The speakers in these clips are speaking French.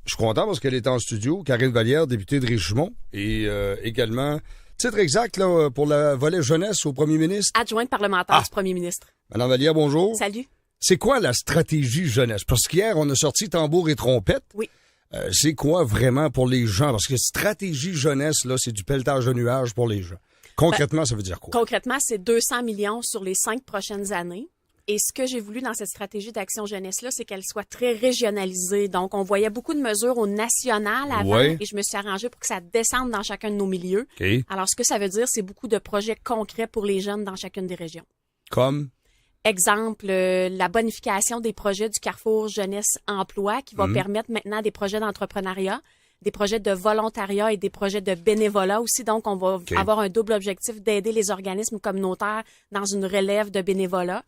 Je suis content parce qu'elle est en studio. Karine Vallière, députée de Richemont. Et également, titre exact là, pour le volet jeunesse au premier ministre. Adjointe parlementaire du premier ministre. Madame Vallière, bonjour. Salut. C'est quoi la stratégie jeunesse? Parce qu'hier, on a sorti tambour et trompette. Oui. C'est quoi vraiment pour les gens? Parce que stratégie jeunesse, là, c'est du pelletage de nuages pour les gens. Concrètement, ça veut dire quoi? Concrètement, c'est 200 millions sur les 5 prochaines années. Et ce que j'ai voulu dans cette stratégie d'action jeunesse-là, c'est qu'elle soit très régionalisée. Donc, on voyait beaucoup de mesures au national avant et je me suis arrangée pour que ça descende dans chacun de nos milieux. Okay. Alors, ce que ça veut dire, c'est beaucoup de projets concrets pour les jeunes dans chacune des régions. Comme? Exemple, la bonification des projets du Carrefour Jeunesse Emploi qui va permettre maintenant des projets d'entrepreneuriat, des projets de volontariat et des projets de bénévolat aussi. Donc, on va avoir un double objectif d'aider les organismes communautaires dans une relève de bénévolat.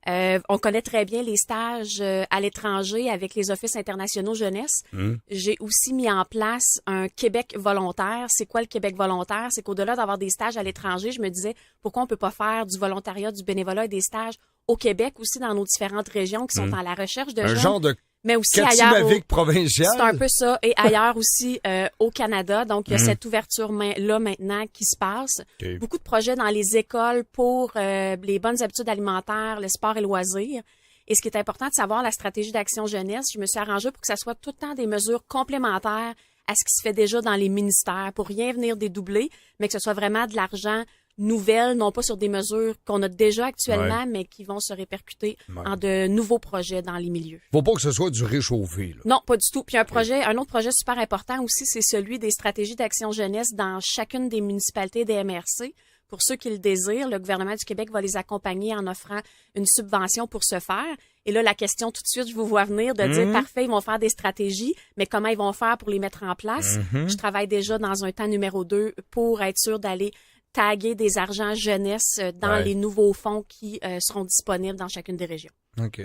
On connaît très bien les stages à l'étranger avec les offices internationaux jeunesse. J'ai aussi mis en place un Québec volontaire. C'est quoi le Québec volontaire? C'est qu'au-delà d'avoir des stages à l'étranger, je me disais pourquoi on peut pas faire du volontariat, du bénévolat et des stages au Québec aussi dans nos différentes régions qui sont en la recherche de jeunes. Un genre de mais aussi ailleurs provincial. C'est un peu ça. Et ailleurs aussi au Canada. Donc, il y a cette ouverture-là maintenant qui se passe. Okay. Beaucoup de projets dans les écoles pour les bonnes habitudes alimentaires, le sport et loisirs. Et ce qui est important de savoir, la stratégie d'action jeunesse, je me suis arrangée pour que ça soit tout le temps des mesures complémentaires à ce qui se fait déjà dans les ministères, pour rien venir dédoubler, mais que ce soit vraiment de l'argent nouvelles, non pas sur des mesures qu'on a déjà actuellement, mais qui vont se répercuter en de nouveaux projets dans les milieux. Faut pas que ce soit du réchauffé, là. Non, pas du tout. Puis un autre projet super important aussi, c'est celui des stratégies d'action jeunesse dans chacune des municipalités des MRC. Pour ceux qui le désirent, le gouvernement du Québec va les accompagner en offrant une subvention pour ce faire. Et là, la question tout de suite, je vous vois venir de dire, parfait, ils vont faire des stratégies, mais comment ils vont faire pour les mettre en place? Je travaille déjà dans un temps numéro 2 pour être sûr d'aller taguer des argents jeunesse dans les nouveaux fonds qui seront disponibles dans chacune des régions. OK.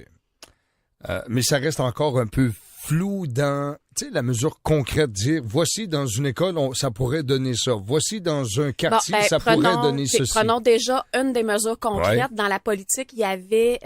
Mais ça reste encore un peu flou dans, tu sais, la mesure concrète, dire, voici dans une école, ça pourrait donner ça. Voici dans un quartier, pourrait donner ceci. Prenons déjà une des mesures concrètes. Dans la politique, il y avait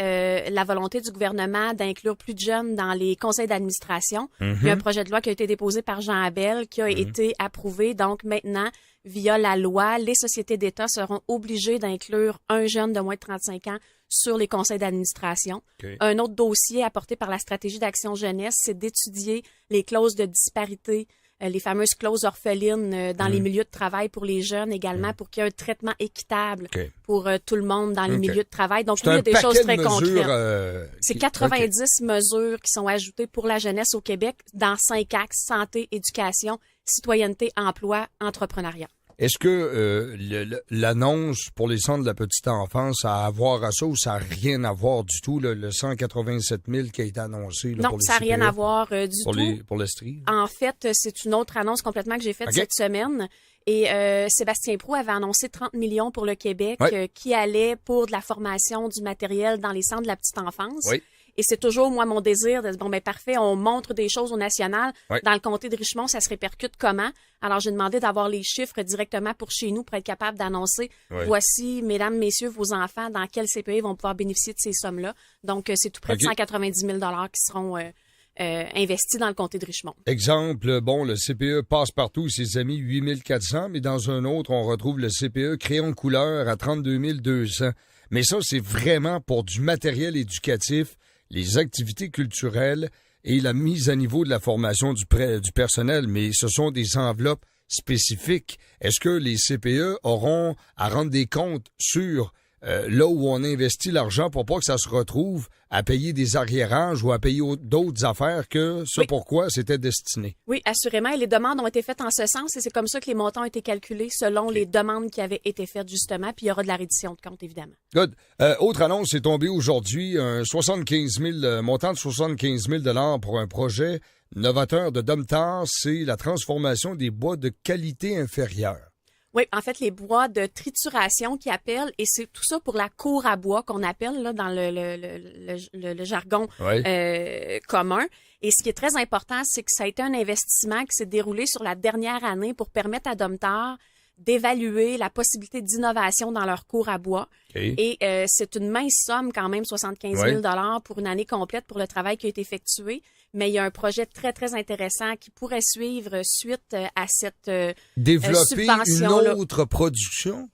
la volonté du gouvernement d'inclure plus de jeunes dans les conseils d'administration. Il y a un projet de loi qui a été déposé par Jean Abel qui a été approuvé. Donc maintenant, via la loi, les sociétés d'État seront obligées d'inclure un jeune de moins de 35 ans sur les conseils d'administration. Okay. Un autre dossier apporté par la stratégie d'action jeunesse, c'est d'étudier les clauses de disparité, les fameuses clauses orphelines dans les milieux de travail pour les jeunes également, pour qu'il y ait un traitement équitable pour tout le monde dans les milieux de travail. Donc, oui, il y a des choses très concrètes. C'est 90 mesures qui sont ajoutées pour la jeunesse au Québec dans 5 axes: santé, éducation, citoyenneté, emploi, entrepreneuriat. Est-ce que l'annonce pour les centres de la petite enfance a à voir à ça ou ça n'a rien à voir du tout, le 187 000 qui a été annoncé? Là, non, pour les ça n'a rien à voir du tout. Pour l'Estrie? En fait, c'est une autre annonce complètement que j'ai faite cette semaine. Et Sébastien Proulx avait annoncé 30 millions pour le Québec qui allait pour de la formation du matériel dans les centres de la petite enfance. Oui. Et c'est toujours, moi, mon désir de dire, bon, ben parfait, on montre des choses au national. Dans le comté de Richemont, ça se répercute comment? Alors, j'ai demandé d'avoir les chiffres directement pour chez nous pour être capable d'annoncer, voici, mesdames, messieurs, vos enfants, dans quel CPE vont pouvoir bénéficier de ces sommes-là. Donc, c'est tout près de 190 000 $ qui seront investis dans le comté de Richemont. Exemple, bon, le CPE Passe-Partout, ses amis, 8 400, mais dans un autre, on retrouve le CPE Crayon de couleur à 32 200. Mais ça, c'est vraiment pour du matériel éducatif, les activités culturelles et la mise à niveau de la formation du personnel, mais ce sont des enveloppes spécifiques. Est-ce que les CPE auront à rendre des comptes sur là où on investit l'argent pour pas que ça se retrouve à payer des arriérages ou à payer d'autres affaires que ce pourquoi c'était destiné? Oui, assurément. Et les demandes ont été faites en ce sens et c'est comme ça que les montants ont été calculés selon les demandes qui avaient été faites justement. Puis il y aura de la reddition de compte, évidemment. Good. Autre annonce est tombée aujourd'hui, un montant de 75 000 $ pour un projet novateur de Domtar, c'est la transformation des bois de qualité inférieure. Oui, en fait, les bois de trituration qui appellent, et c'est tout ça pour la cour à bois qu'on appelle là dans le jargon commun. Et ce qui est très important, c'est que ça a été un investissement qui s'est déroulé sur la dernière année pour permettre à Domtar d'évaluer la possibilité d'innovation dans leurs cours à bois. Okay. Et c'est une mince somme quand même, 75 000 pour une année complète pour le travail qui a été effectué. Mais il y a un projet très, très intéressant qui pourrait suivre suite à cette développer subvention. Une autre production?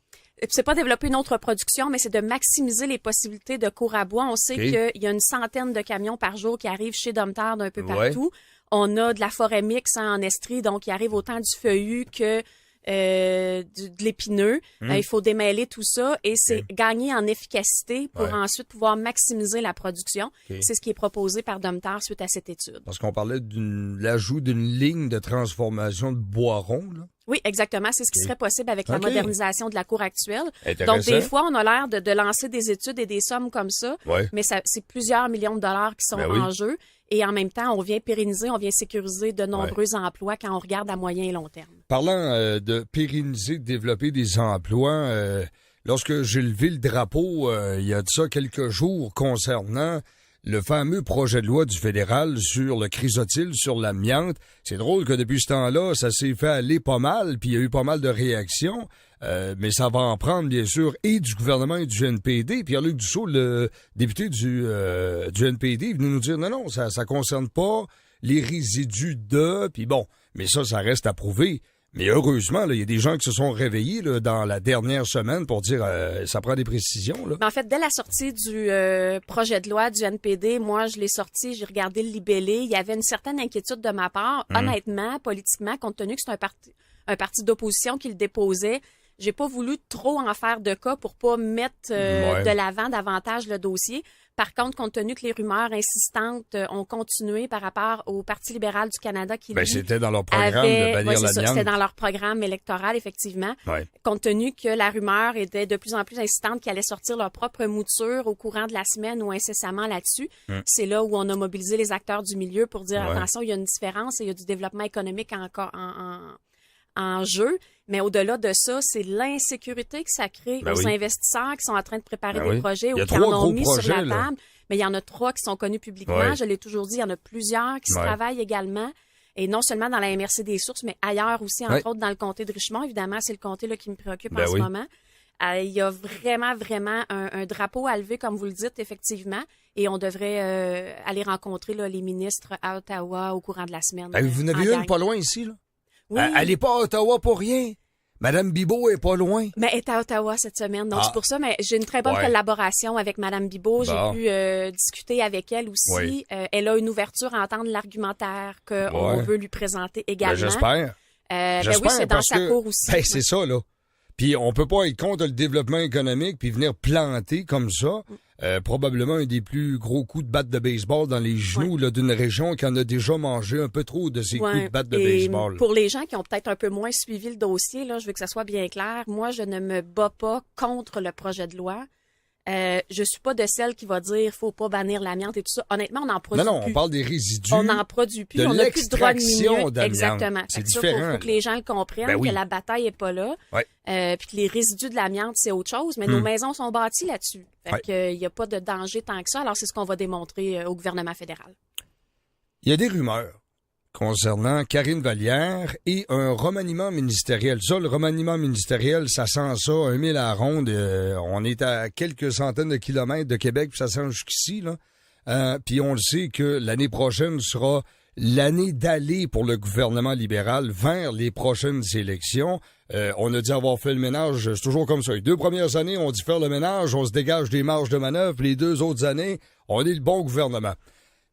C'est pas développer une autre production, mais c'est de maximiser les possibilités de cours à bois. On sait qu'il y a une centaine de camions par jour qui arrivent chez Domtar d'un peu partout. On a de la forêt mixte en Estrie, donc il arrive autant du feuillu que de l'épineux. Il faut démêler tout ça et c'est gagner en efficacité pour ensuite pouvoir maximiser la production. C'est ce qui est proposé par Domtar suite à cette étude. Parce qu'on parlait de l'ajout d'une ligne de transformation de bois rond, là. Oui, exactement. C'est ce qui serait possible avec la modernisation de la cour actuelle. Intéressant. Donc, des fois, on a l'air de lancer des études et des sommes comme ça, mais c'est plusieurs millions de dollars qui sont en jeu. Et en même temps, on vient pérenniser, on vient sécuriser de nombreux emplois quand on regarde à moyen et long terme. Parlant de pérenniser, de développer des emplois, lorsque j'ai levé le drapeau il y a de ça quelques jours concernant le fameux projet de loi du fédéral sur le chrysotile, sur l'amiante, c'est drôle que depuis ce temps-là, ça s'est fait aller pas mal, puis il y a eu pas mal de réactions. Mais ça va en prendre, bien sûr, et du gouvernement et du NPD. Pierre-Luc Dussault, le député du NPD, est venu nous dire non, ça concerne pas les résidus puis bon, mais ça reste à prouver. Mais heureusement, il y a des gens qui se sont réveillés là, dans la dernière semaine pour dire ça prend des précisions. Là. Mais en fait, dès la sortie du projet de loi du NPD, moi, je l'ai sorti, j'ai regardé le libellé. Il y avait une certaine inquiétude de ma part. Honnêtement, politiquement, compte tenu que c'est un parti d'opposition qui le déposait, j'ai pas voulu trop en faire de cas pour pas mettre de l'avant davantage le dossier. Par contre, compte tenu que les rumeurs insistantes ont continué par rapport au Parti libéral du Canada qui c'était dans leur programme de bannir l'amiante. C'était dans leur programme électoral, effectivement. Compte tenu que la rumeur était de plus en plus insistante qu'ils allaient sortir leur propre mouture au courant de la semaine ou incessamment là-dessus, c'est là où on a mobilisé les acteurs du milieu pour dire attention, il y a une différence et il y a du développement économique encore en jeu. Mais au-delà de ça, c'est l'insécurité que ça crée aux investisseurs qui sont en train de préparer des projets ou qui en ont mis sur la table. Mais il y en a 3 qui sont connus publiquement. Je l'ai toujours dit, il y en a plusieurs qui se travaillent également. Et non seulement dans la MRC des Sources, mais ailleurs aussi, entre autres dans le comté de Richmond. Évidemment, c'est le comté là, qui me préoccupe en ce moment. Il y a vraiment, vraiment un drapeau à lever, comme vous le dites, effectivement. Et on devrait aller rencontrer là, les ministres à Ottawa au courant de la semaine. Vous en avez une pas loin ici, là? Oui. Elle n'est pas à Ottawa pour rien. Madame Bibeau est pas loin. Mais elle est à Ottawa cette semaine, donc c'est pour ça. Mais j'ai une très bonne collaboration avec Madame Bibeau. J'ai pu discuter avec elle aussi. Elle a une ouverture à entendre l'argumentaire qu'on veut lui présenter également. J'espère. Oui, c'est dans sa cour aussi. C'est ça, là. Puis on peut pas être contre le développement économique puis venir planter comme ça. Probablement un des plus gros coups de batte de baseball dans les genoux là, d'une région qui en a déjà mangé un peu trop de ces coups de batte de baseball. Pour les gens qui ont peut-être un peu moins suivi le dossier, là, je veux que ça soit bien clair. Moi, je ne me bats pas contre le projet de loi. Je suis pas de celle qui va dire faut pas bannir l'amiante et tout ça. Honnêtement, on en produit plus. Non, on parle des résidus. On n'en produit plus. On n'a plus de droit de minute. Exactement. C'est différent. Faut que les gens le comprennent, que la bataille est pas là. Puis que les résidus de l'amiante, c'est autre chose. Mais nos maisons sont bâties là-dessus. Fait qu'il y a pas de danger tant que ça. Alors, c'est ce qu'on va démontrer au gouvernement fédéral. Il y a des rumeurs concernant Karine Vallière et un remaniement ministériel. Ça, le remaniement ministériel, ça sent ça, 1000 à la ronde. On est à quelques centaines de kilomètres de Québec, puis ça sent jusqu'ici, là. Puis on le sait que l'année prochaine sera l'année d'aller pour le gouvernement libéral vers les prochaines élections. On a dit avoir fait le ménage, c'est toujours comme ça. Les 2 premières années, on dit faire le ménage, on se dégage des marges de manœuvre. Les 2 autres années, on est le bon gouvernement.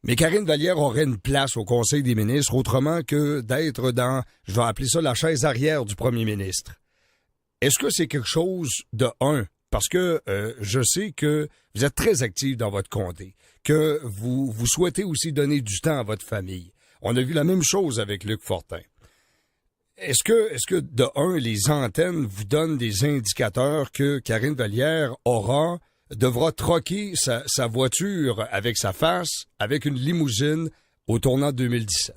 Mais Karine Vallière aurait une place au Conseil des ministres autrement que d'être dans, je vais appeler ça la chaise arrière du premier ministre. Est-ce que c'est quelque chose de parce que je sais que vous êtes très actif dans votre comté, que vous souhaitez aussi donner du temps à votre famille. On a vu la même chose avec Luc Fortin. Est-ce que de les antennes vous donnent des indicateurs que Karine Vallière devra troquer sa voiture avec sa face, avec une limousine au tournant 2017?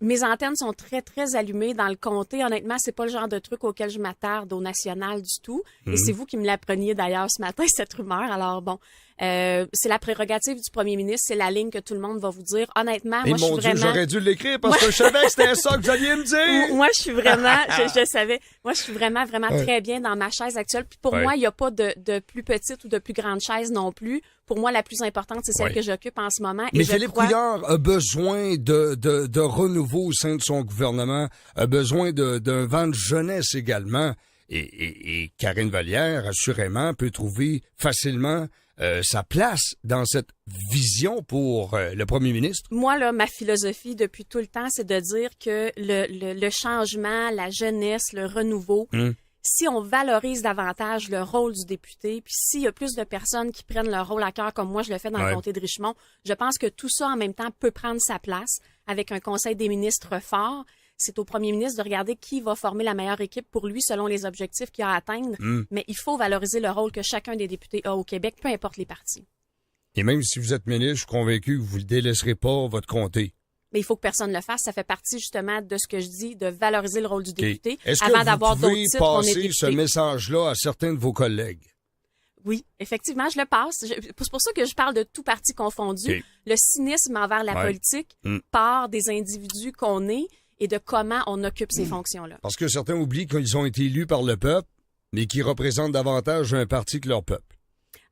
Mes antennes sont très, très allumées dans le comté. Honnêtement, c'est pas le genre de truc auquel je m'attarde au national du tout. Et c'est vous qui me l'appreniez d'ailleurs ce matin, cette rumeur. Alors bon, C'est la prérogative du premier ministre, c'est la ligne que tout le monde va vous dire. Honnêtement, Et moi, je suis mon Dieu, vraiment... j'aurais dû l'écrire parce que je savais que c'était ça que vous alliez me dire. Moi, je suis vraiment, je savais, moi, je suis vraiment très bien dans ma chaise actuelle. Puis pour moi, il n'y a pas de plus petite ou de plus grande chaise non plus. Pour moi, la plus importante, c'est celle que j'occupe en ce moment. Mais Philippe Couillard a besoin de renouveau au sein de son gouvernement, a besoin d'un vent de jeunesse également. Et Karine Vallière, assurément, peut trouver facilement sa place dans cette vision pour le premier ministre? Moi, là, ma philosophie depuis tout le temps, c'est de dire que le changement, la jeunesse, le renouveau, si on valorise davantage le rôle du député, puis s'il y a plus de personnes qui prennent leur rôle à cœur, comme moi je le fais dans le comté de Richmond, je pense que tout ça en même temps peut prendre sa place avec un conseil des ministres fort. C'est au premier ministre de regarder qui va former la meilleure équipe pour lui selon les objectifs qu'il a à atteindre. Mais il faut valoriser le rôle que chacun des députés a au Québec, peu importe les partis. Et même si vous êtes ministre, je suis convaincu que vous ne délaisserez pas votre comté. Mais il faut que personne le fasse. Ça fait partie justement de ce que je dis, de valoriser le rôle du député Est-ce avant que d'avoir vous d'autres pouvez titres qu'on est passer député. ce message-là à certains de vos collègues? Oui, effectivement, je le passe. C'est pour ça que je parle de tout parti confondu. Le cynisme envers la politique part des individus qu'on est et de comment on occupe ces fonctions-là. Parce que certains oublient qu'ils ont été élus par le peuple, mais qui représentent davantage un parti que leur peuple.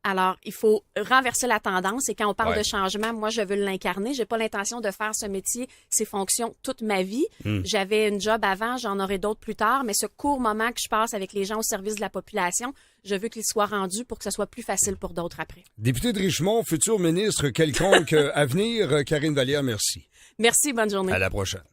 Alors, il faut renverser la tendance et quand on parle de changement, moi, je veux l'incarner. J'ai pas l'intention de faire ce métier, ces fonctions toute ma vie. J'avais une job avant, j'en aurai d'autres plus tard, mais ce court moment que je passe avec les gens au service de la population, je veux qu'il soit rendu pour que ce soit plus facile pour d'autres après. Député de Richmond, futur ministre quelconque à venir, Karine Vallière, merci. Merci, bonne journée. À la prochaine.